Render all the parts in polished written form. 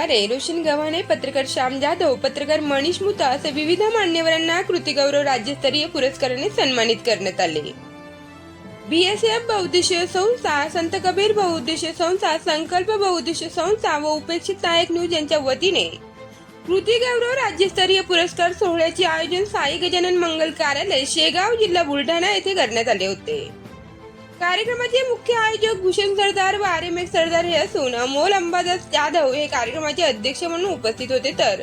आवारे, रोशन गव्हाणे, पत्रकार श्याम जाधव, पत्रकार मनीष मुता असे विविध मान्यवरांना कृतिगौरव राज्यस्तरीय पुरस्काराने सन्मानित करण्यात आले. BSF बहुउद्देशीय संस्था, संत कबीर बहुउद्देशीय संस्था, संकल्प बहुउद्देशीय संस्था व उपेक्षित नायक न्यूज यांच्या वतीने कृतिगौरव राज्यस्तरीय पुरस्कार सोहळ्याचे आयोजन साई गजानन मंगल कार्यालय, शेगाव, जिल्हा बुलढाणा येथे करण्यात आले होते. कार्यक्रमाचे मुख्य आयोजक भूषण सरदार व RMX सरदार हे असून अमोल अंबादास जाधव हे कार्यक्रमाचे अध्यक्ष म्हणून उपस्थित होते. तर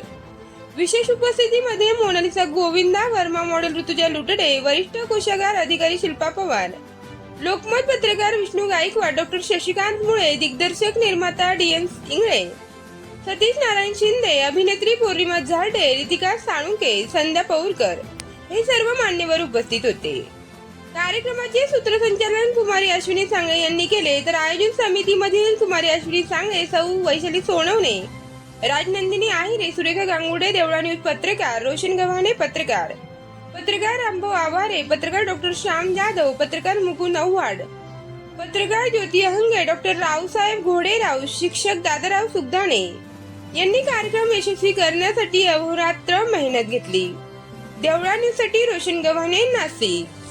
विशेष उपस्थितीमध्ये मोनालिसा गोविंदा वर्मा, मॉडेल ऋतुजा लुटडे, वरिष्ठ कोषागार अधिकारी शिल्पा पवार, लोकमत पत्रकार विष्णू गायकवाड, डॉक्टर शशिकांत मुळे, दिग्दर्शक निर्माता DN इंगळे, सतीश नारायण शिंदे, अभिनेत्री पौर्णिमा झाडे, रितिका साळुंके, संध्या पौरकर हे सर्व मान्यवर उपस्थित होते. कार्यक्रमाचे सूत्रसंचालन कुमारी अश्विनी सांगळे यांनी केले. तर आयोजन समितीमधील कुमारी अश्विनी सांगळे, सौ वैशाली सोनवणे, राजनंदिनी आहिरे, सुरेखा गांगुडे, देवळा न्यूज पत्रकार, रोशन गव्हाणे पत्रकार, पत्रकार रामभाऊ आवारे, पत्रकार डॉक्टर श्याम जाधव, पत्रकार मुकुंद आव्हाड, पत्रकार ज्योती अहंगे, डॉक्टर रावसाहेब घोडेराव, शिक्षक दादाराव सुगदाणे यांनी कार्यक्रम यशस्वी करण्यासाठी अहोरात्र मेहनत घेतली. देवळा न्यूज साठी रोशन गव्हाणे, नाशिक.